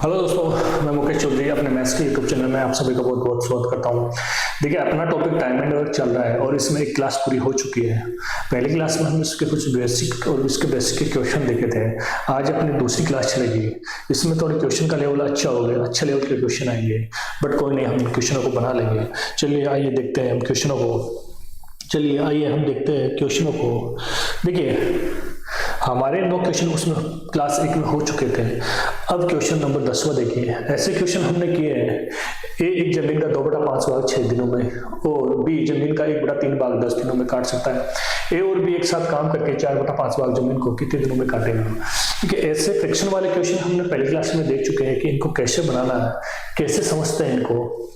Hello दोस्तों, मैं मुकेश चौधरी अपने मैथ्स के यूट्यूब चैनल में आप सभी का बहुत बहुत स्वागत करता हूं। देखिए, अपना टॉपिक टाइम एंड वर्क चल रहा है और इसमें एक क्लास पूरी हो चुकी है। पहली क्लास में हमने इसके कुछ बेसिक और इसके बेसिक के क्वेश्चन देखे थे। आज अपनी दूसरी क्लास चलेगी। इसमें थोड़ी क्वेश्चन का लेवल अच्छा हो गया, अच्छे लेवल के क्वेश्चन आएंगे, बट कोई नहीं, हम क्वेश्चनों को बना लेंगे। चलिए आइए देखते हैं हम क्वेश्चनों को। देखिए, हमारे 9 क्वेश्चन उसमें क्लास 1 में हो चुके थे। अब क्वेश्चन नंबर 10वां देखिए। ऐसे क्वेश्चन हमने किए हैं। ए एक जमीन का 2/5 भाग 6 दिनों में, और बी जमीन का 1/3 भाग 10 दिनों में काट सकता है। ए और बी एक साथ काम करके 4/5 भाग जमीन को कितने दिनों में काटेगा। क्योंकि ऐसे फ्रैक्शन वाले क्वेश्चन हमने पहली क्लास में देख चुके हैं कि इनको कैसे बनाना है, कैसे समझते हैं इनको।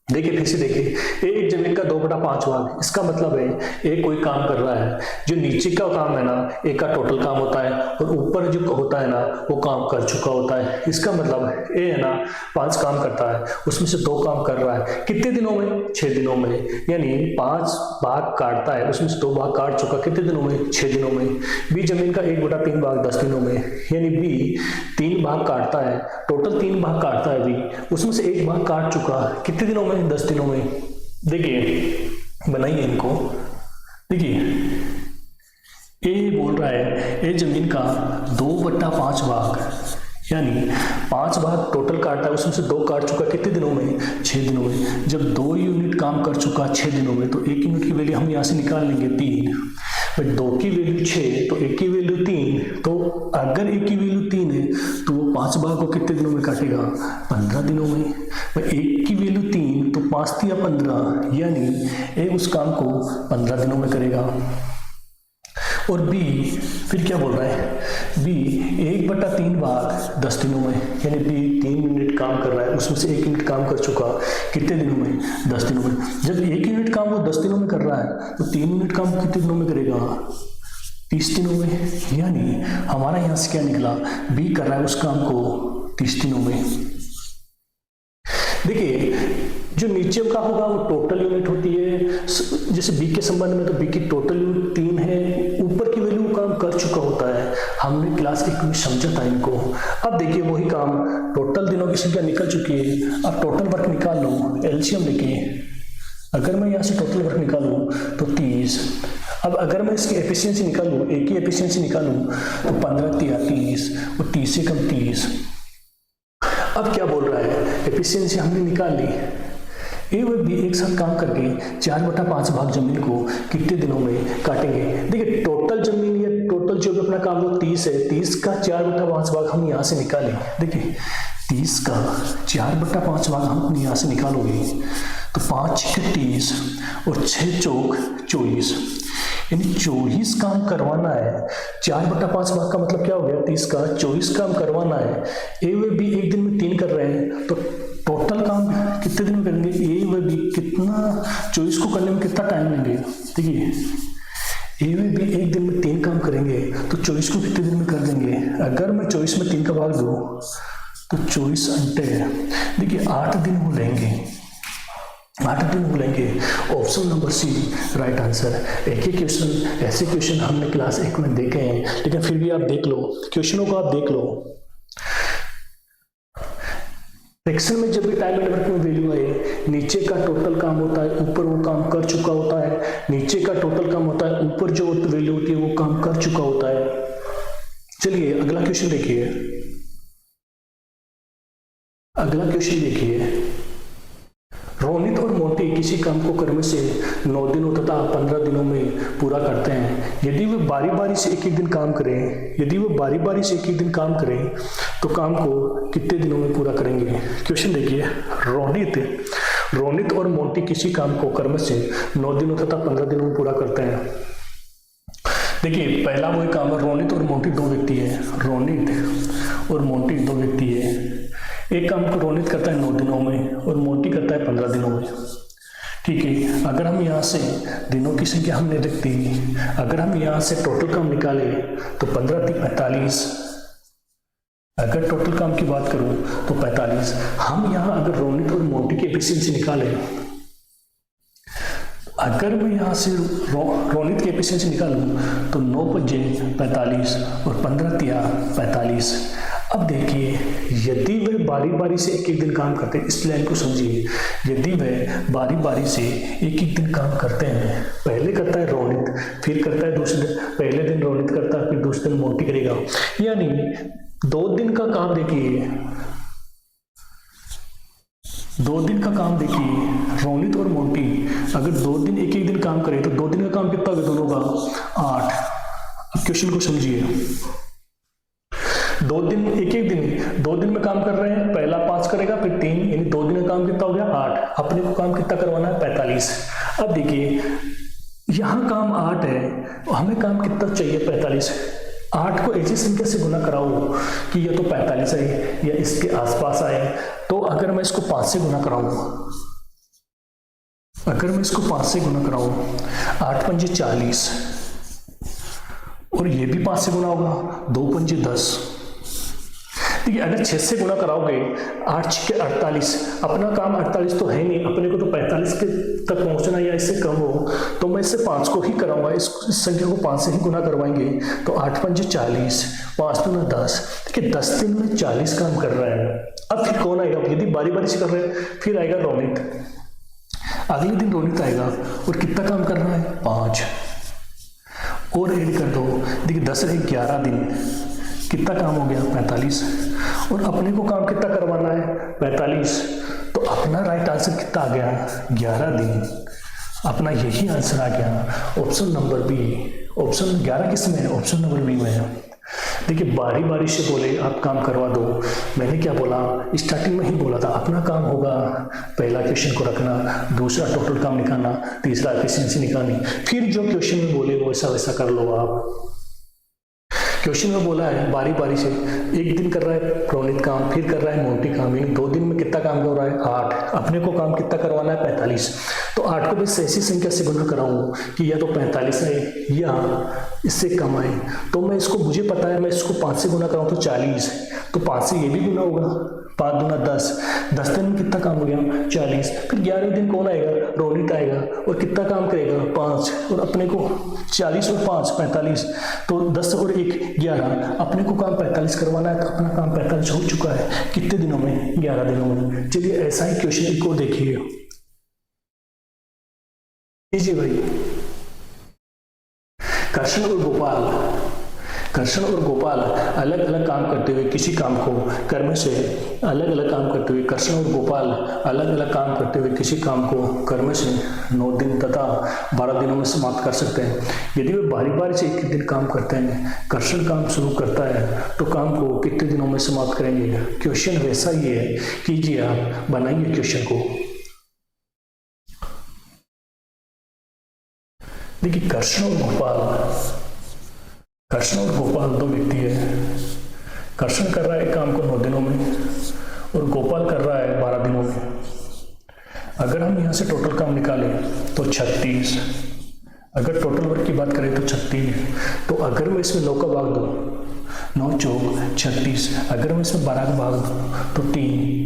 देखिए, फिर से देखिए, एक जमीन का 2/5 भाग, इसका मतलब है एक कोई काम कर रहा है। जो नीचे का काम है ना, एक का टोटल काम होता है, और ऊपर जो होता है ना, वो काम कर चुका होता है। इसका मतलब ए है ना 5 काम करता है, उसमें से 2 काम कर रहा है। कितने दिनों में? 6 दिनों में। यानी 5 भाग काटता है, उसमें से 2 भाग काट चुका। कितने दिनों में? 6 दिनों में। बी जमीन का 1/3 भाग 10 दिनों में, यानी बी 3 भाग काटता है, टोटल 3 भाग काटता है बी, उसमें से 1 भाग काट चुका। कितने दिनों में? 10 दिनों में। देखिए, बनाइए इनको। देखिए, ए बोल रहा है ए जमीन का 2/5 भाग, यानी 5 भाग टोटल काटता है, उसमें से 2 काट चुका। कितने दिनों में? 6 दिनों में। जब 2 यूनिट काम कर चुका 6 दिनों में, तो 1 यूनिट की वैल्यू हम यहां से निकाल लेंगे 3। 2 की वैल्यू 6, तो 1 की वैल्यू 3। तो अगर 1 की वैल्यू 3 है, तो वो 5 भाग को कितने दिनों में काटेगा? 15 दिनों में। 1 की वैल्यू 3, तो 5 या 15, यानी ए उस काम को 15 दिनों में करेगा। और बी फिर क्या बोल रहा है? बी 1/3 भाग 10 दिनों में, यानी बी 3 यूनिट काम कर रहा है, उसमें से 1 यूनिट काम कर चुका। कितने दिनों में? 10 दिनों में। जब 1 यूनिट काम वो 10 दिनों में कर रहा है, तो 3 यूनिट काम कितने दिनों में करेगा? 30 दिनों में। यानी हमारा यहां से क्या निकला? बी कर रहा है उस काम को 30 दिनों में। देखिए, जो नीचे का होगा वो टोटल यूनिट होती है। जैसे बी के संबंध में, तो बी की टोटल यूनिट 3 है, ऊपर की वैल्यू काम कर चुका होता है। हमने क्लास 1 में समझा था इनको। अब देखिए, वही काम, टोटल दिनों की संख्या निकल चुकी है। अब टोटल वर्क निकाल लो, एलसीएम लेके। अगर मैं यहाँ से टोटल वर्क निकालूं तो 30। अब अगर मैं इसकी एफिशिएंसी निकालूं, एक ही एफिशिएंसी निकालूं, तो 15 या 30, और 30 से कम 30। अब क्या बोल रहा है? एफिशिएंसी हमने निकाल ली। ए और बी एक साथ काम करके 4/5 भाग जमीन को कितने दिनों में काटेंगे। देखिए, टोटल जमीन या टोटल जो भी अपना काम वो 30 है, 30 का 4/5 भाग हम यहाँ से निकालें। देखिए, 30 का 4/5 भाग हम यहाँ से निकालोगे, तो 5 6 30 और 6 चौक 24, यानी 24 काम करवाना है। 4/5 भाग का मतलब क्या हो गया? 30 का 24 काम करवाना है। ए व बी एक दिन में 3 कर रहे हैं, तो टोटल काम कितने दिन में करेंगे? ए व बी कितना 24 को करने में कितना टाइम लेंगे? देखिए, ए व बी एक दिन में 3 काम करेंगे, तो 24 को कितने दिन में कर देंगे? अगर मैं 24 में 3 का भाग दूं, तो 24 घंटे, देखिए 8 दिन हो लेंगे। 8 दिन हो लेंगे। Option number C right answer. एक ही क्वेश्चन, ऐसे क्वेश्चन हमने क्लास 1 में देखे हैं, लेकिन फिर भी आप देख लो, क्वेश्चनों को आप देख लो। फ्रैक्शन में जब भी टाइम एंड वर्क में वैल्यू आए, नीचे का टोटल काम होता है, ऊपर वो काम कर चुका होता है। नीचे का टोटल काम होता है, ऊपर जो वैल्यू होती है वो काम कर चुका होता है। चलिए अगला क्वेश्चन देखिए। अगला क्वेश्चन देखिए, रोनित और मोंटी किसी काम को क्रम से 9 दिनों तथा 15 दिनों में पूरा करते हैं। यदि वे बारी बारी से एक दिन काम करें, तो काम को कितने दिनों में पूरा करेंगे। क्वेश्चन देखिए, रोनित और मोंटी किसी काम को क्रम से 9 दिनों तथा 15 दिनों में पूरा करते हैं। देखिए, पहला वही काम है, रोनित और मोंटी 2 व्यक्ति है। रोनित और मोंटी 2 व्यक्ति है। एक काम को रोनित करता है 9 दिनों में और मोंटी करता है 15 दिनों में। ठीक है, अगर हम यहाँ से दिनों की संख्या हमने रख दी, अगर हम यहाँ से टोटल काम निकाले, तो 15 × 45। अगर टोटल काम की बात करूं तो 45। हम यहाँ अगर रोनित और मोंटी की एफिशिएंसी निकालें, अगर मैं यहाँ से रोनित की एफिशिएंसी निकालूं, तो 9 × 5 = 45 और 15 × 45। अब देखिए, यदि वह बारी बारी से एक एक दिन काम करते हैं, इस लाइन को समझिए, यदि वह बारी बारी से एक एक दिन काम करते हैं, पहले करता है रोनित, फिर करता है दूसरे दिन, पहले दिन रोनित करता है, फिर दूसरे दिन मोंटी करेगा, यानी 2 दिन का काम देखिए, 2 दिन का काम देखिए, रोनित और मोंटी अगर 2 दिन एक एक दिन काम करें तो 2 दिन का काम कितना होगा दोनों का? 8। अब क्वेश्चन को समझिए, 2 दिन एक एक दिन 2 दिन में काम कर रहे हैं, पहला 5 करेगा, फिर 3, यानी 2 दिन का काम कितना हो गया? 8। अपने को काम कितना करवाना है? 45। अब देखिए, यहाँ काम 8 है, हमें काम कितना चाहिए? 45। 8 को ऐसी संख्या से गुना कराओ कि यह तो 45 है या इसके आसपास आए। तो अगर मैं इसको 5 से गुना कराऊं, अगर मैं इसको 5 से गुना कराऊं, 8 पंजे 40, और ये भी 5 से गुना होगा, 2 पंजे 10। देखिए, अगर 6 से गुना कराओगे, 8 के 48, अपना काम 48 तो है नहीं, अपने को तो 45 के तक पहुंचना या इससे कम हो, तो मैं इससे 5 को ही कराऊंगा, इस संख्या को 5 से ही गुना करवाएंगे, तो 8 पंजे 40, 5 दूना 10। देखिए, 10 दिन में 40 काम कर रहा है। अब फिर कौन आएगा? यदि बारी बारी से कर रहे हैं, फिर आएगा रोनित, अगले दिन रोनित आएगा और कितना काम कर रहा है? 5 और ऐड कर दो। देखिए, 10 रहे 11 दिन, कितना काम हो गया? 45। और अपने को काम कितना करवाना है? 45। तो अपना राइट आंसर कितना आ गया? 11 दिन। अपना यही आंसर आ गया, ऑप्शन नंबर बी। ऑप्शन 11 किस में है? ऑप्शन नंबर बी में है। देखिए, बारी बारी से बोले आप काम करवा दो, मैंने क्या बोला? स्टार्टिंग में ही बोला था, अपना काम होगा पहला क्वेश्चन को रखना, दूसरा टोटल काम निकालना, तीसरा एफिशिएंसी निकालनी, फिर जो क्वेश्चन में बोले वो ऐसा वैसा कर लो आप। क्वेश्चन में बोला है बारी बारी से, एक दिन कर रहा है रोनित काम, फिर कर रहा है मोंटी काम, यानी 2 दिन में कितना काम कर रहा है? 8। अपने को काम कितना करवाना है? 45। तो 8 को मैं ऐसी संख्या से गुना कराऊं कि या तो 45 आए या इससे कम आए। तो मैं इसको, मुझे पता है, मैं इसको 5 से गुना कराऊं तो 40, तो 5 से ये भी गुना होगा, 5 दूना 10। 10 दिन में कितना काम हो गया? 40। फिर 11वें दिन कौन आएगा? रोनित आएगा और कितना काम करेगा? 5। और अपने को 40 और 5 45, तो 10 और 1 11। अपने को काम 45 करवाना है, तो अपना काम 45 हो चुका है। कितने दिनों में? 11 दिनों में। चलिए, ऐसा ही क्वेश्चन को देखिए। जी भाई, कृष्ण और गोपाल अलग अलग काम करते हुए किसी काम को कर्म से अलग अलग काम करते हुए, कृष्ण और गोपाल अलग अलग काम करते हुए किसी काम को कर्म से 9 दिन तथा 12 दिनों में समाप्त कर सकते हैं। यदि वे बारी बारी से एक दिन काम करते हैं, कृष्ण काम शुरू करता है तो काम को कितने दिनों में समाप्त करेंगे? क्वेश्चन वैसा ही है, कीजिए आप, बनाइए क्वेश्चन को। देखिए, कृष्ण और गोपाल 2 व्यक्ति है। कृष्ण कर रहा है काम को 9 दिनों में और गोपाल कर रहा है 12 दिनों में। अगर हम यहाँ से टोटल काम निकालें तो 36, अगर टोटल वर्क की बात करें तो 36, तो अगर मैं इसमें 9 का भाग दूँ, 9 चौक 36, अगर मैं इसमें 12 का भाग दूँ तो 3।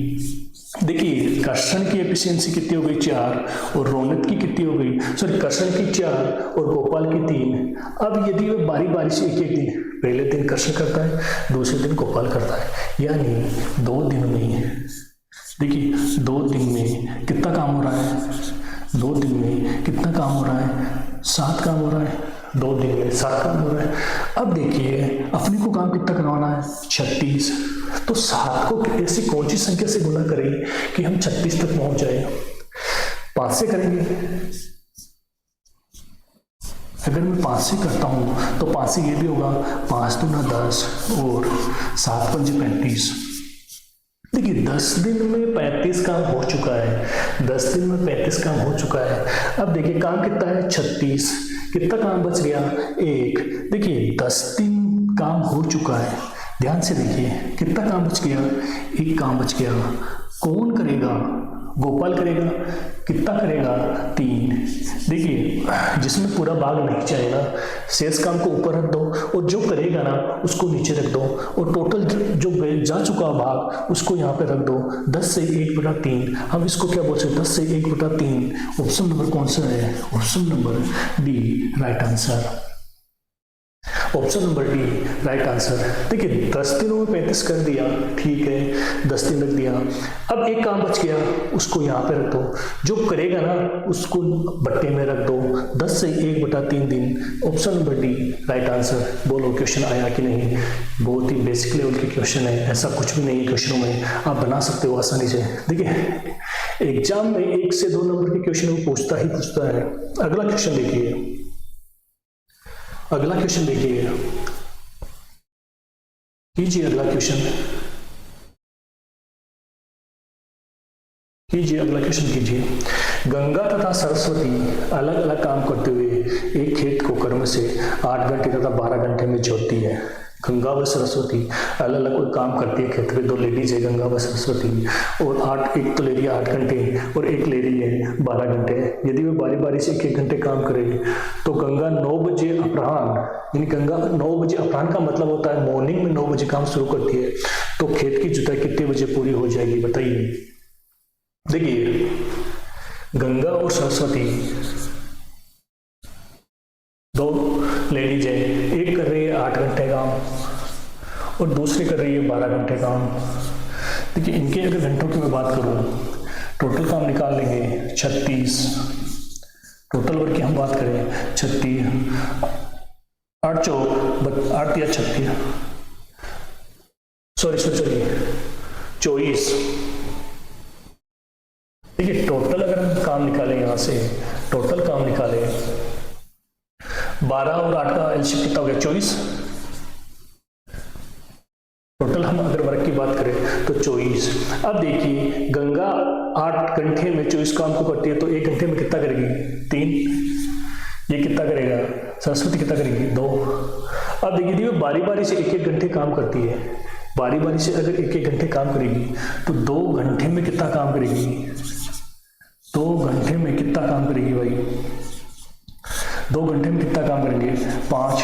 देखिए, कृष्ण की एफिशिएंसी कितनी हो गई? 4, और रोनित की कितनी हो गई? सॉरी, कृष्ण की 4 और गोपाल की 3। अब यदि वो बारी बारी से एक एक दिन, पहले दिन कृष्ण करता है, दूसरे दिन गोपाल करता है, यानी 2 दिन में, देखिए 2 दिन में कितना काम हो रहा है? 2 दिन में कितना काम हो रहा है? 7 काम हो रहा है। 2 दिन में 7 काम हो रहा है। अब देखिए, अपने को काम कितना करवाना है? 36। तो 7 को ऐसी कौन सी संख्या से गुना करें कि हम 36 तक पहुंच जाए? 5 से करेंगे। अगर मैं 5 से करता हूं तो 5 से ये भी होगा, 5 दूना 10 और 7 पंजे 35। देखिए, 10 दिन में 35 काम हो चुका है। 10 दिन में 35 काम हो चुका है। अब देखिए, काम कितना है? 36। कितना काम बच गया? 1। देखिए, 10 दिन काम हो चुका है, ध्यान से देखिए, कितना काम बच गया? 1 काम बच गया। कौन करेगा? गोपाल करेगा। कितना करेगा? 3। देखिए, जिसमें पूरा भाग नहीं जाएगा, शेष काम को ऊपर रख दो और जो करेगा ना उसको नीचे रख दो, और टोटल जो जा चुका भाग उसको यहाँ पे रख दो। 10 से 1/3, हम इसको क्या बोल सकते हैं? 10 से 1/3। ऑप्शन नंबर कौन सा है? Option number B right answer. Option number D right answer. देखिए 10 दिनों में 35 कर दिया, ठीक है, 10 दिन रख दिया। अब एक काम बच गया, उसको यहाँ पे रख दो, जो करेगा ना उसको बट्टे में रख दो, 10 से 1/3 दिन। Option number D right answer. बोलो क्वेश्चन आया कि नहीं? बहुत ही बेसिक लेवल के क्वेश्चन है, ऐसा कुछ भी नहीं है क्वेश्चनों में, आप बना सकते हो आसानी से। देखिए एग्जाम में 1 से 2 नंबर के क्वेश्चन वो पूछता ही पूछता है। अगला क्वेश्चन देखिए, अगला क्वेश्चन देखिए, कीजिए अगला क्वेश्चन, कीजिए अगला क्वेश्चन कीजिए। गंगा तथा सरस्वती अलग अलग काम करते हुए एक खेत को क्रम से 8 घंटे तथा 12 घंटे में जोतती है। गंगा व सरस्वती अलग अलग कोई काम करती है खेत में, 2 लेडीज है गंगा व सरस्वती, और एक तो ले रही है 8 घंटे और एक ले रही है 12 घंटे। यदि वे बारी बारी से 1-1 घंटे काम करे तो गंगा 9 बजे अपराह्न, यानी गंगा 9 बजे अपराह्न का मतलब होता है मॉर्निंग में 9 बजे काम शुरू करती है, तो खेत की जुताई कितने बजे पूरी हो जाएगी बताइए। देखिए गंगा और सरस्वती 2 लेडीज है, एक कर रही है 8 घंटे काम और दूसरी कर रही है 12 घंटे काम। देखिए इनके अगर घंटों की मैं बात करूं, टोटल काम निकाल लेंगे 36, टोटल वर्क की हम बात करें 36, 8 चौक 8 या 36, सॉरी 24। देखिए टोटल अगर हम काम निकालें, यहां से टोटल काम निकालें, 12 और 8 का एलसीएम कितना हो गया 24। टोटल हम अगर वर्क की बात करें तो 24। अब देखिए गंगा 8 घंटे में 24 काम को करती है, तो 1 घंटे में कितना करेगी 3, ये कितना करेगा सरस्वती कितना करेगी 2। अब देखिए बारी बारी से 1-1 घंटे काम करती है, बारी बारी से अगर 1-1 घंटे काम करेगी तो 2 घंटे में कितना काम करेगी, 2 घंटे में कितना काम करेगी भाई, 2 घंटे में कितना काम करेंगे 5।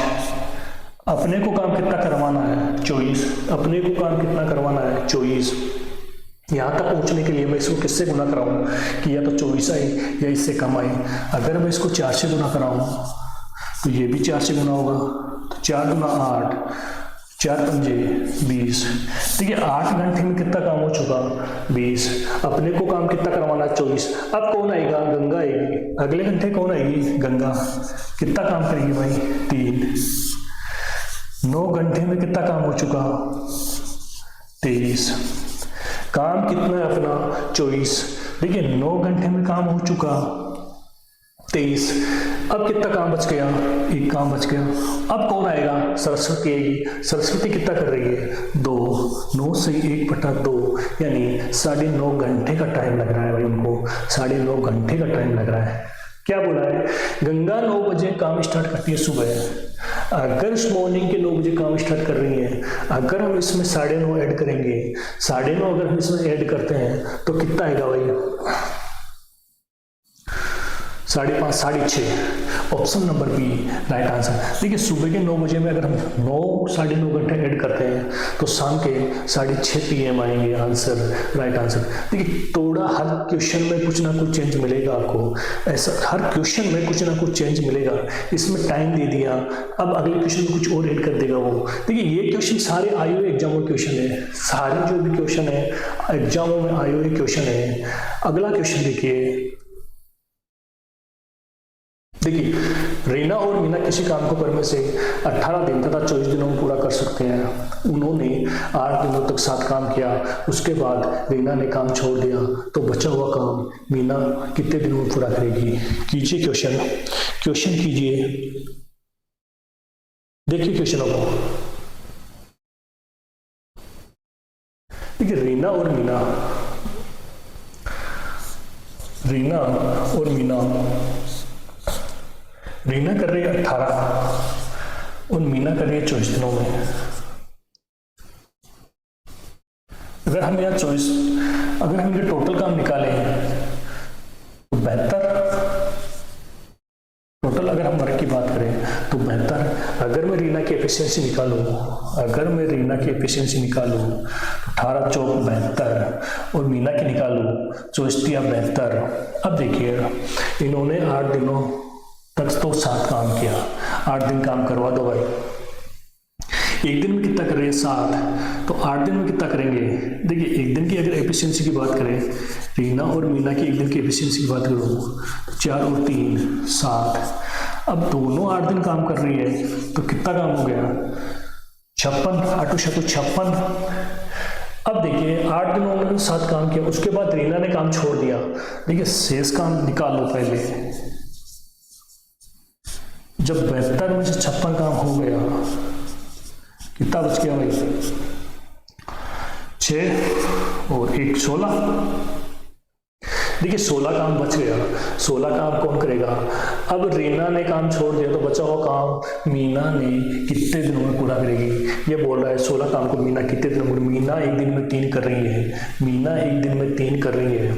अपने को काम कितना करवाना है 24, अपने को काम कितना करवाना है 24। यहाँ तक पहुँचने के लिए मैं इसको किससे गुना कराऊँ कि या तो 24 आए या इससे कम आए। अगर मैं इसको 4 से गुना कराऊँ तो ये भी 4 से गुना होगा, तो 4 गुना 8, 4 पंजे 20। देखिए 8 घंटे में कितना काम हो चुका 20। अपने को काम कितना करवाना 24। अब कौन आएगा, गंगा आएगी। अगले घंटे कौन आएगी, गंगा। कितना काम करेगी भाई 3। 9 घंटे में कितना काम हो चुका 23। काम कितना है अपना 24। देखिए 9 घंटे में काम हो चुका 23। अब कितना काम बच गया, 1 काम बच गया। अब कौन आएगा, सरस्वती आएगी। सरस्वती कितना कर रही है 2। 9 से 1/2 यानी 9.5 घंटे का टाइम लग रहा है भाई उनको, 9.5 घंटे का टाइम लग रहा है। क्या बोला है, गंगा 9 बजे काम स्टार्ट करती है सुबह। अगर इस मॉर्निंग के 9 बजे काम स्टार्ट कर रही है, अगर हम इसमें 9.5 ऐड करेंगे, 9.5 अगर हम इसमें ऐड करते हैं तो कितना आएगा भाई 5.5, 6.5। Option number B right answer. देखिए सुबह के 9 बजे में अगर हम 9-9.5 घंटे ऐड करते हैं तो शाम के 6:30 PM आएंगे आंसर, राइट आंसर। देखिए थोड़ा हर क्वेश्चन में कुछ ना कुछ चेंज मिलेगा आपको, ऐसा हर क्वेश्चन में कुछ ना कुछ चेंज मिलेगा। इसमें टाइम दे दिया, अब अगले क्वेश्चन में कुछ और ऐड कर देगा वो। देखिए ये क्वेश्चन सारे आए हुए एग्जामों क्वेश्चन है, सारे जो भी क्वेश्चन है एग्जामों में आए हुए क्वेश्चन है। अगला क्वेश्चन देखिए, रीना और मीना किसी काम को क्रम से 18 दिन तथा 24 दिनों में पूरा कर सकते हैं। उन्होंने 8 दिनों तक साथ काम किया, उसके बाद रीना ने काम छोड़ दिया, तो बचा हुआ काम मीना कितने दिनों में पूरा करेगी। कीजिए क्वेश्चन कीजिए, देखिए क्वेश्चनों को। देखिए रीना और मीना रीना कर रही है 18 और मीना कर रही है 24 दिनों में। अगर हम यहाँ अगर हम ये टोटल काम निकालें तो 72। टोटल अगर हम वर्क की बात करें तो 72। अगर मैं रीना की एफिशिएंसी निकालूं, तो 18 चौक 72 और मीना की निकालूं 72। अब देखिए इन्होंने 8 दिनों तक तो साथ काम किया, 8 दिन काम करवा दो भाई, एक दिन में कितना कर रहे हैं 7, तो 8 दिन में कितना करेंगे। देखिए एक दिन की अगर एफिशिएंसी की बात करें, रीना और मीना की एक दिन की एफिशिएंसी की बात करूँ तो 4 और 3 7। अब दोनों 8 दिन काम कर रही है तो कितना काम हो गया 56, 8 56। अब देखिए 8 दिनों में 7 काम किया, उसके बाद रीना ने काम छोड़ दिया। देखिए शेष काम निकाल लो पहले। जब 72 में से 56 काम हो गया, कितना बच गया भाई 6 और 1 16। देखिए 16 काम बच गया। 16 काम कौन करेगा। अब रीना ने काम छोड़ दिया तो बचा हुआ काम मीना ने कितने दिनों में पूरा करेगी। ये बोल रहा है 16 काम को मीना कितने दिनों में। मीना एक दिन में 3 कर रही है, मीना एक दिन में 3 कर रही है।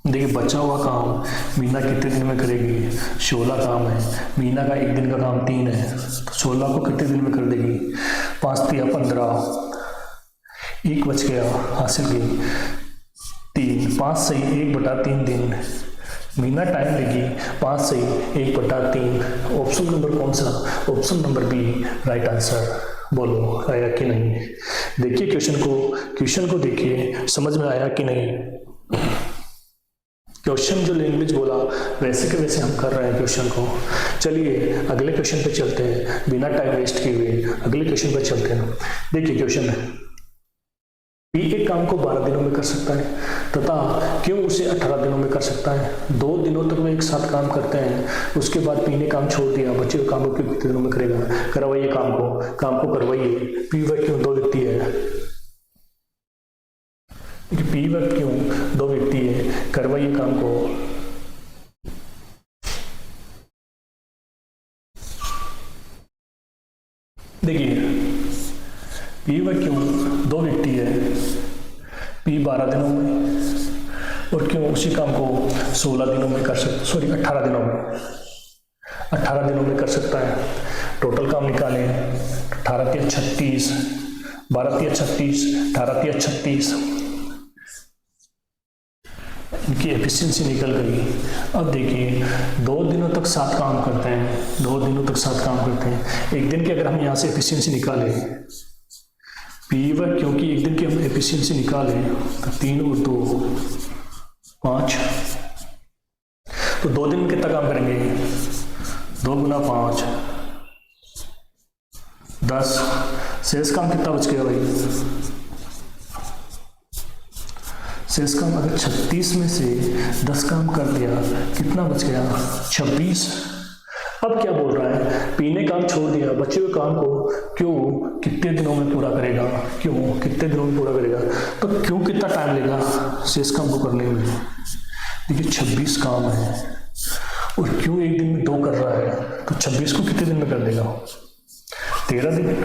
देखिए बचा हुआ काम मीना कितने दिन में करेगी। 16 काम है, मीना का एक दिन का काम 3 है, तो 16 को कितने दिन में कर देगी। 5 3 15, 1 बच गया, हासिल की 3। 5 सही 1/3 दिन मीना टाइम लेगी। 5 सही 1/3। ऑप्शन नंबर कौन सा, option number B right answer. बोलो आया कि नहीं। देखिए क्वेश्चन को देखिए, समझ में आया कि नहीं। क्वेश्चन जो लैंग्वेज बोला वैसे के वैसे हम कर रहे हैं क्वेश्चन को। चलिए अगले क्वेश्चन पे चलते हैं, बिना टाइम वेस्ट किए हुए अगले क्वेश्चन पे चलते हैं। देखिए क्वेश्चन है, पी एक काम को 12 दिनों में कर सकता है तथा क्यों उसे 18 दिनों में कर सकता है। 2 दिनों तक वो एक साथ काम करते हैं, उसके बाद पी ने काम छोड़ दिया, बच्चे को काम को कितने दिनों में करेगा। करवाइए काम को करवाइए। पी व क्यों 2 व्यक्ति है, पी व क्यों 2 व्यक्ति है, करवाइए काम को। देखिए पी व क्यों 2 व्यक्ति है, पी 12 दिनों में और क्यों उसी काम को 16 दिनों में कर सकता, सॉरी 18 दिनों में, 18 दिनों में कर सकता है। टोटल काम निकालें, 18 3 36, 12 3 36, 18 3 36, इनकी एफिशिएंसी निकल गई। अब देखिए 2 दिनों तक 7 काम करते हैं, 2 दिनों तक 7 काम करते हैं। एक दिन की अगर हम यहाँ से एफिशिएंसी निकालें पी व क्योंकि एक दिन की हम एफिशिएंसी निकालें तो 3 और 2 5, तो 2 दिन में कितना काम करेंगे 2 गुना 5 10। शेष काम कितना बच गया भाई, शेष काम अगर 36 में से 10 काम कर दिया कितना बच गया 26। अब क्या बोल रहा है, पी ने काम छोड़ दिया, बचे हुए काम को क्यों कितने दिनों में पूरा करेगा, क्यों कितने दिनों में पूरा करेगा। तो क्यों कितना टाइम लेगा शेष काम को करने में। देखिए 26 काम है और क्यों एक दिन में 2 कर रहा है, तो 26 को कितने दिन में कर देगा 13 दिन।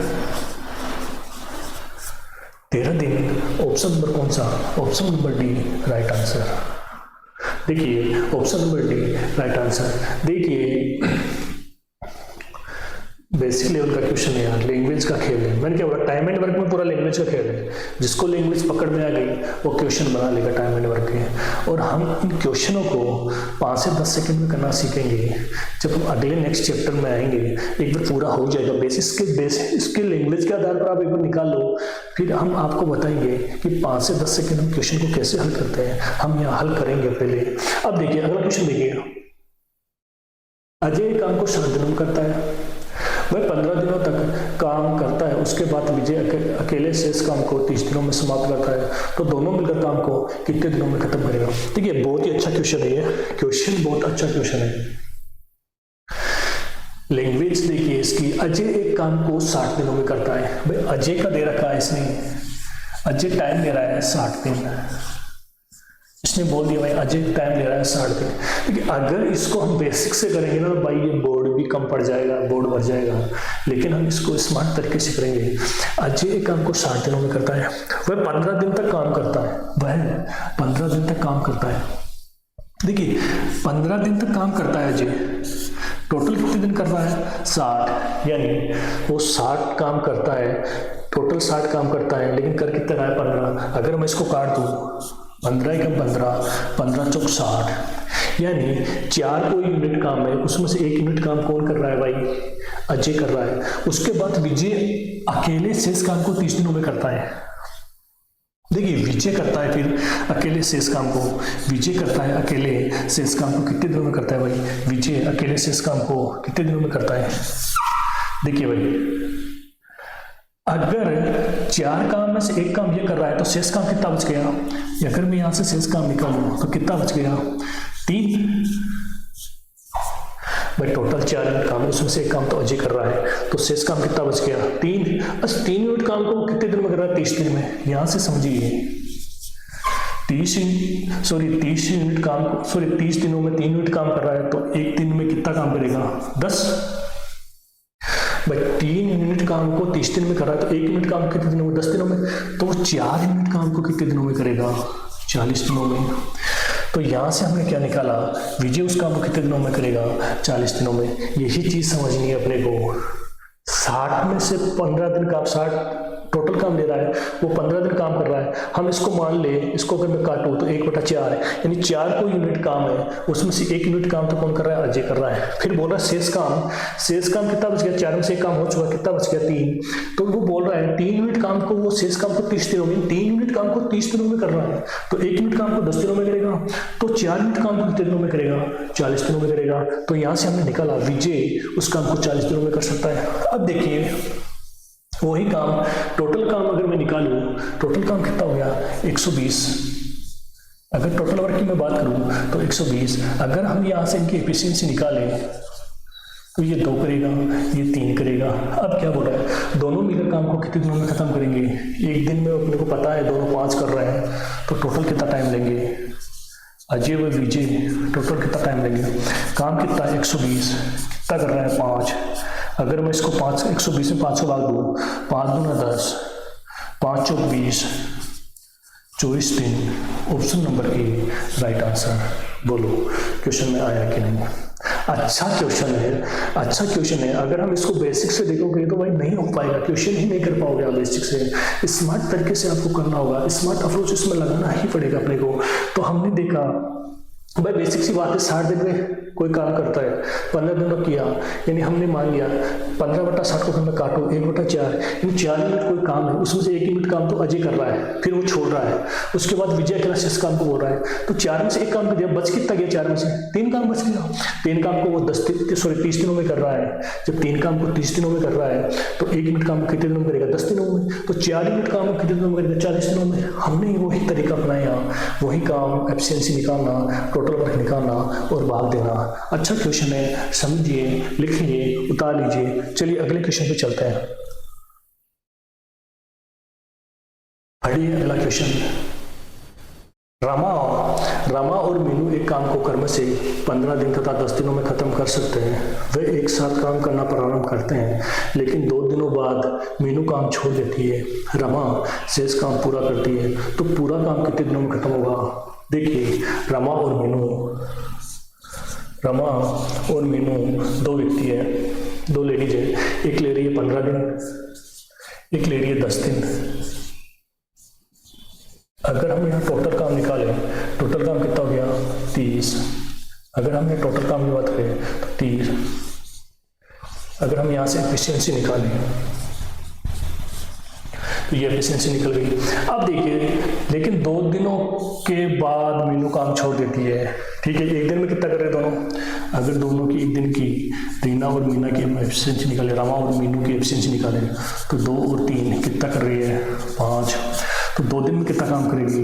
13 दिन। ऑप्शन नंबर कौन सा, option number D right answer. देखिए option number D right answer. देखिए बेसिक लेवल का क्वेश्चन है यार, लैंग्वेज का खेल है। मैंने क्या बोला, टाइम एंड वर्क में पूरा लैंग्वेज का खेल है। जिसको लैंग्वेज पकड़ में आ गई वो क्वेश्चन बना लेगा टाइम एंड वर्क के। और हम इन क्वेश्चनों को 5 से 10 सेकंड में करना सीखेंगे। जब हम अगले नेक्स्ट चैप्टर में आएंगे एक बार पूरा हो जाएगा बेसिक इसके लैंग्वेज के आधार पर आप एक बार निकाल लो, फिर हम आपको बताएंगे कि 5 से 10 सेकंड हम क्वेश्चन को कैसे हल करते हैं। हम यहाँ हल करेंगे पहले। अब देखिए अगला क्वेश्चन देखिए, अजय काम को 7 दिनों में करता है, वह 15 दिनों तक काम करता है, उसके बाद विजय अकेले शेष काम को 30 दिनों में समाप्त करता है। तो दोनों मिलकर काम को कितने दिनों में खत्म करेगा। देखिए बहुत ही अच्छा क्वेश्चन है ये, क्वेश्चन बहुत अच्छा क्वेश्चन है। लैंग्वेज देखिए इसकी, अजय एक काम को 60 दिनों में करता है। भाई अजय का दे रखा है इसने, अजय टाइम दे रहा है 60 दिन। इसने बोल दिया भाई अजय टाइम ले रहा है 60 दिन। लेकिन अगर इसको हम बेसिक से करेंगे ना तो भाई ये बोर्ड भी कम पड़ जाएगा, बोर्ड बढ़ जाएगा। लेकिन हम इसको स्मार्ट तरीके से करेंगे। अजय एक काम को 60 दिनों में करता है, वह 15 दिन तक काम करता है, वह 15 दिन तक काम करता है। देखिए 15 दिन तक काम करता है अजय, टोटल कितने दिन कर रहा है 60, यानी वो 60 काम करता है, टोटल 60 काम करता है, लेकिन कर कितना रहा है 15। अगर मैं इसको काट दूं 15 एकम 15, 15 चौक 60, यानी 4 कोई यूनिट काम है, उसमें से 1 यूनिट काम कौन कर रहा है भाई? अजय कर रहा है। उसके बाद विजय अकेले शेष काम को 30 दिनों में करता है। देखिए विजय करता है फिर अकेले शेष काम को, विजय करता है अकेले शेष काम को कितने दिनों में करता है भाई? विजय अकेले शेष काम को कितने दिनों में करता है? देखिए भाई, अगर 4 काम में से 1 काम ये कर रहा है तो शेष काम कितना बच गया? अगर मैं यहां से शेष काम निकालूं तो कितना बच गया? 3। भाई टोटल 4 यूनिट काम है, उसमें से 1 काम तो अजय कर रहा है, तो शेष काम कितना बच गया? 3। बस 3 यूनिट काम को कितने दिन में कर रहा है? 30 दिन में। यहां से समझिए 30 यूनिट काम को 30 दिनों में 3 यूनिट काम कर रहा है, तो 1 दिन में कितना काम करेगा? 10। भाई 3 यूनिट काम को 30 दिन में कर रहा है, तो 1 यूनिट काम कितने दिनों में? 10 दिनों में। तो 4 यूनिट काम को कितने दिनों में करेगा? 40 दिनों में। तो यहां से हमने क्या निकाला? विजय उस काम को कितने दिनों में करेगा? 40 दिनों में। यही चीज समझनी है अपने को। 60 में से 15 दिन काम, 60 टोटल काम ले रहा है, वो 15 दिन काम कर रहा है। हम इसको मान ले, इसको अगर मैं काटूं तो 1/4 है, यानी 4 को यूनिट काम है, उसमें से 1 यूनिट काम तो कौन कर रहा है? अजय कर रहा है। फिर बोल रहा है शेष काम कितना बच गया? 4 में से 1 काम हो चुका, कितना बच गया? 3। तो वो बोल रहा है 3 यूनिट काम को, वो शेष काम को 30 दिनों में, 3 यूनिट काम को 30 दिनों में कर रहा है, तो 1 यूनिट काम को 10 दिनों में करेगा, तो 4 यूनिट काम को कितने दिनों में करेगा? 40 दिनों में करेगा। तो यहां से हमने निकाला विजय उस काम को 40 दिनों में कर सकता है। अब देखिए वही काम, टोटल काम अगर मैं निकालूं, टोटल काम कितना हो गया? 120। अगर टोटल वर्क की मैं बात करूं तो 120। अगर हम यहां से इनकी एफिशिएंसी निकालें तो ये 2 करेगा, ये 3 करेगा। अब क्या बोल रहा है? दोनों मिलकर काम को कितने दिनों में खत्म करेंगे? 1 दिन में अपने को पता है दोनों 5 कर रहे हैं, तो टोटल कितना टाइम लेंगे? अजय व विजय टोटल कितना टाइम लेंगे? काम कितना है? 120। कितना कर रहा है? 5। अगर मैं इसको 120 में 5 को भाग दूँ, 5 दूना 10, 5 चौक 20, 24 दिन। Option number A right answer. बोलो क्वेश्चन में आया कि नहीं? अच्छा क्वेश्चन है। अगर हम इसको बेसिक से देखोगे तो भाई नहीं हो पाएगा, क्वेश्चन ही नहीं कर पाओगे आप बेसिक से। स्मार्ट तरीके से आपको करना होगा, स्मार्ट अप्रोच इसमें लगाना ही पड़ेगा अपने को। तो हमने देखा भाई बेसिक सी बात है, 60 दिन में कोई काम करता है, 15 दिन में किया, यानी हमने मान लिया 15/60 को मैं काटूं 1/4, यानी 4 यूनिट कोई काम है, उसमें से 1 यूनिट काम तो अजय कर रहा है, फिर वो छोड़ रहा है। उसके बाद विजय अकेला शेष काम को बोल रहा है, तो 4 में से 1 काम कर दिया, बच कितना गया? 4 में से 3 काम बच गया। 3 काम को वो 30 दिनों में कर रहा है। जब 3 काम को 30 दिनों में कर रहा है तो 1 यूनिट काम कितने दिनों में करेगा? 10 दिनों में। तो 4 यूनिट काम कितने दिनों में करेगा? 40 दिनों में। हमने वही तरीका अपनाया, वही काम, एफिशिएंसी निकालना, टोटल वर्क निकालना और भाग देना। अच्छा क्वेश्चन है, समझिए, लिखिए, उतार लीजिए। चलिए अगले क्वेश्चन पे चलते हैं। पढ़िए अगला क्वेश्चन। रामा और मीनू एक काम को कर्म से 15 दिन तथा 10 दिनों में खत्म कर सकते हैं। वे एक साथ काम करना प्रारंभ करते हैं, लेकिन 2 दिनों बाद मीनू काम छोड़ देती है, रमा शेष काम पूरा करती है, तो पूरा काम कितने दिनों में खत्म होगा? देखिए रमा और मीनू 2 व्यक्ति है, 2 लेडीज है। एक ले रही है 15 दिन, एक ले रही है 10 दिन। अगर हम यहाँ टोटल काम निकालें, टोटल काम कितना हो गया? 30। अगर हम यहाँ टोटल काम की बात करें तो 30। अगर हम यहाँ से एफिशिएंसी निकालें तो ये एफिशिएंसी निकल गई। अब देखिए, लेकिन 2 दिनों के बाद मीनू काम छोड़ देती है, ठीक है। 1 दिन में कितना कर रहे हैं दोनों? अगर दोनों की 1 दिन की, रीना और मीना की एफिशिएंसी निकाले, रमा और मीनू की एफिशिएंसी निकाले, तो 2 और 3 कितना कर रही है? 5। तो 2 दिन में कितना काम करेगी?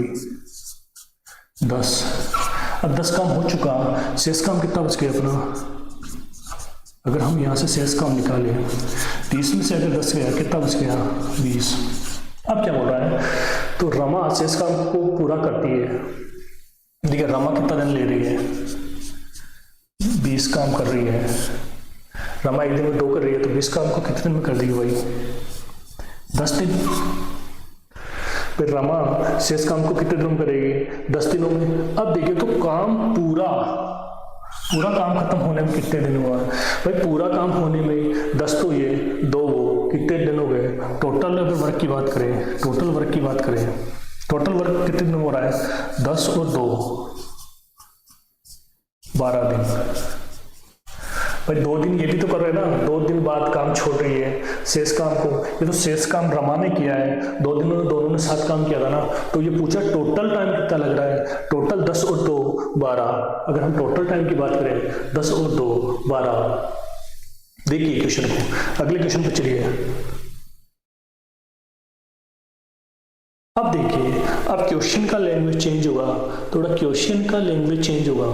10। अब 10 काम हो चुका, शेष काम कितना बच गया अपना? अगर हम यहाँ से शेष काम निकालें, 30 में से अगर 10 गया, कितना बच गया? 20। अब क्या बोल रहा है? तो रमा शेष काम को पूरा करती है। देखिए रमा कितना दिन ले रही है? 20 काम कर रही है। रमा 1 दिन में 2 कर रही है, तो 20 काम को कितने दिन में कर देगी भाई? 10 दिन। फिर रमा शेष काम को कितने दिनों में करेगी? 10 दिनों में। अब देखिए तो काम पूरा काम खत्म होने में कितने दिन हुआ भाई? पूरा काम होने में 10 तो ये, 2 वो, कितने दिन हो गए? टोटल अगर वर्क की बात करें, टोटल वर्क कितने दिन हो रहा है? 10 और 2, 12 दिन। भाई 2 दिन ये भी तो कर रहे हैं ना, 2 दिन बाद काम छोड़ रही है शेष काम को। ये तो शेष काम रमा ने किया है, 2 दिनों में दोनों ने साथ काम किया था ना। तो ये पूछा टोटल टाइम कितना लग रहा है, टोटल 10 और 2 12। अगर हम टोटल टाइम की बात करें 10 और 2 12। देखिए क्वेश्चन को, अगले क्वेश्चन पे चलिए। अब देखिए, अब क्वेश्चन का लैंग्वेज चेंज होगा, थोड़ा क्वेश्चन का लैंग्वेज चेंज होगा।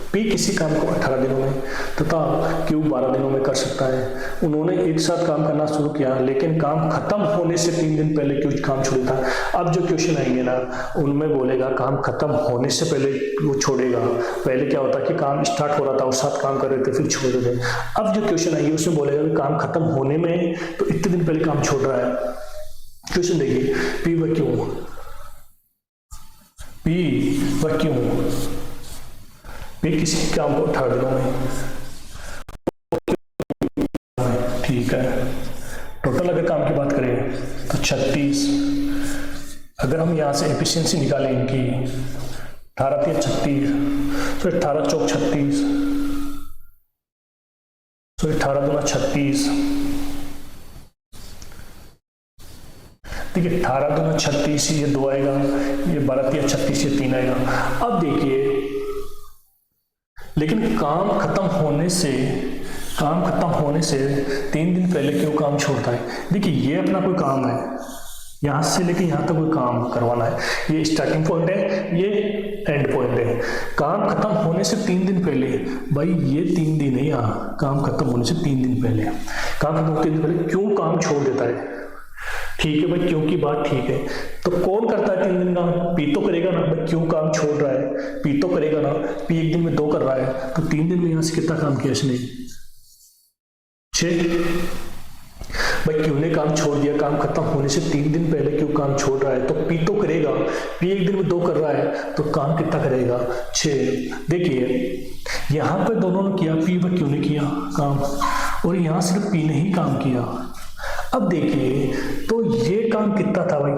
P किसी काम को 18 दिनों में तथा Q 12 दिनों में कर सकता है। उन्होंने एक साथ काम करना शुरू किया, लेकिन काम खत्म होने से 3 दिन पहले Q काम छोड़ा था। अब जो क्वेश्चन आएंगे ना, उनमें बोलेगा काम खत्म होने से पहले वो छोड़ेगा। पहले क्या होता है कि काम स्टार्ट हो रहा था और साथ काम कर रहे थे, फिर छोड़ देते। अब जो क्वेश्चन आएंगे उसमें बोलेगा कि काम खत्म होने में तो इतने दिन पहले काम छोड़ रहा है। क्वेश्चन देखिए, P व Q, P व Q P किसी काम को 18 दिनों में, ठीक है। टोटल अगर काम की बात करें तो 36। अगर हम यहाँ से एफिशिएंसी निकालें इनकी, 18 3 36, तो 18 चौक 36, तो 18 दूना 36। देखिए 18 दूना 36, ये 2 आएगा, ये 12 3 36, ये 3 आएगा। अब देखिए, लेकिन काम खत्म होने से 3 दिन पहले क्यों काम छोड़ता है। देखिए ये अपना कोई काम है, यहाँ से लेके यहाँ तक कोई काम करवाना है, ये स्टार्टिंग पॉइंट है, ये एंड पॉइंट है। काम खत्म होने से 3 दिन पहले, भाई ये 3 दिन है, यहाँ काम खत्म होने से 3 दिन पहले, काम खत्म होने से 3 दिन पहले क्यों काम छोड़ देता है। ठीक है भाई, क्यों की बात ठीक है। तो कौन करता है 3 दिन का, P तो करेगा ना भाई। क्यों काम छोड़ रहा है, P तो करेगा ना। P 1 दिन में 2 कर रहा है, तो 3 दिन में यहां से कितना काम किया इसने, 6। भाई क्यों ने काम छोड़ दिया, काम खत्म होने से 3 दिन पहले क्यों काम छोड़ रहा है, तो P तो करेगा। P 1 दिन में 2 कर रहा है, तो काम कितना करेगा, 6। देखिए यहां पर दोनों ने किया, P व Q ने किया काम, और यहां सिर्फ P ने ही काम किया। अब देखिए तो ये काम कितना था भाई,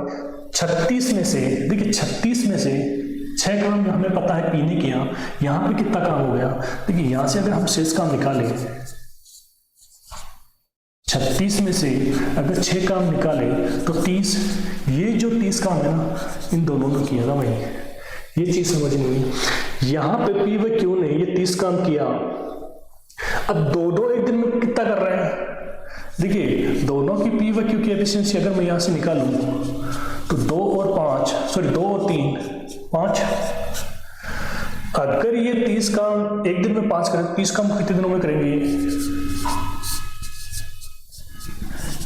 36 में से, देखिए 36 में से 6 काम हमें पता है P ने किया। यहां पे कितना काम हो गया, देखिए यहां से अगर हम शेष काम निकालें, 36 में से अगर 6 काम निकाले तो 30, ये जो 30 काम है ना, इन दोनों ने किया ना भाई। ये चीज समझ नहीं है। यहां पे P व Q ने ये 30 काम किया। अब दोनों एक दिन में कितना कर रहे हैं, देखिए दोनों की P व Q की एफिशिएंसी अगर मैं यहां से निकालूं तो 2 और 3 5। अगर ये 30 काम एक दिन में 5 करें, 30 काम कितने दिनों में करेंगे,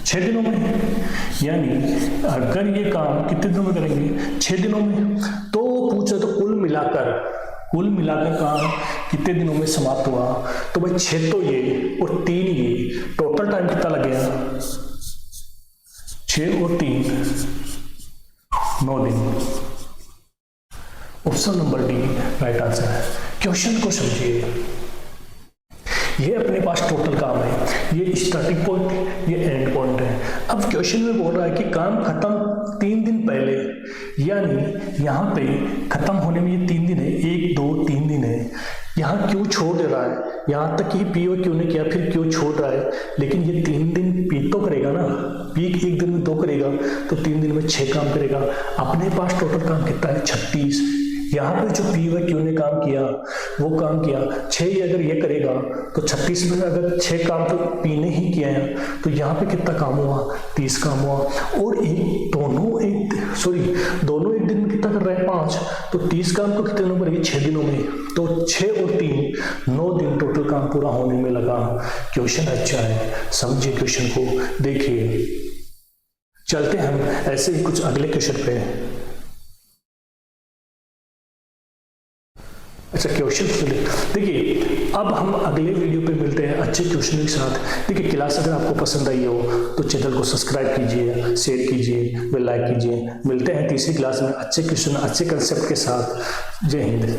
6 दिनों में। यानी अगर ये काम कितने दिनों में करेंगे, 6 दिनों में। तो पूछो तो कुल मिलाकर काम कितने दिनों में समाप्त हुआ, तो भाई 6 तो ये और 3 ये, टोटल टाइम कितना लग गया, 6 और 3 9 दिन। Option number D right answer है। क्वेश्चन को समझिए, ये अपने पास टोटल काम है, ये स्टार्टिंग पॉइंट, ये एंड पॉइंट है। अब क्वेश्चन में बोल रहा है कि काम खत्म 3 दिन पहले, यानी यहाँ पे खत्म होने में ये 3 दिन है, 1 2 3 दिन है। यहाँ क्यों छोड़ दे रहा है, यहाँ तक कि P और Q ने किया, फिर क्यों छोड़ रहा है, लेकिन ये 3 दिन P तो करेगा ना, P 1 दिन में 2 करेगा, तो 3 दिन में 6 काम करेगा। अपने पास टोटल काम कितना है, 36। यहाँ पे जो P व Q ने काम किया, वो काम किया 6, अगर ये करेगा तो 36 में अगर 6 काम तो P ने ही किया है, तो यहाँ पे कितना काम हुआ, 30 काम हुआ। और दोनों एक दिन में कितना कर रहे हैं, 5, तो 30 काम को कितने दिनों में करेंगे, 6 दिनों में। तो 6 और 3 9 दिन टोटल काम पूरा होने में लगा। क्वेश्चन अच्छा है, समझिए क्वेश्चन को, देखिए। चलते हम ऐसे ही कुछ अगले क्वेश्चन पे। अच्छा क्वेश्चन देखिए, अब हम अगले वीडियो पे मिलते हैं अच्छे क्वेश्चन के साथ। देखिए क्लास अगर आपको पसंद आई हो तो चैनल को सब्सक्राइब कीजिए, शेयर कीजिए, व लाइक कीजिए। मिलते हैं तीसरी क्लास में अच्छे क्वेश्चन, अच्छे कंसेप्ट के साथ। जय हिंद।